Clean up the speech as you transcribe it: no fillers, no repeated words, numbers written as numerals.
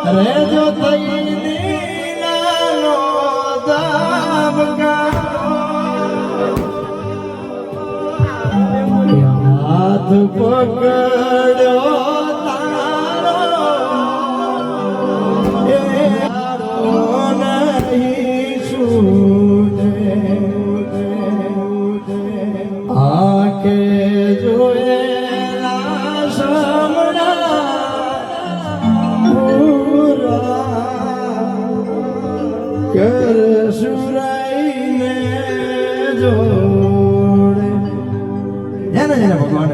રેજો થઈ દીનાનો દાબ હાથ પકડ્યો તારો એ નહીં છૂટે આંખે જોયેલા સમણા કર સુરાઈને જોડે જેને જેને ભગવાન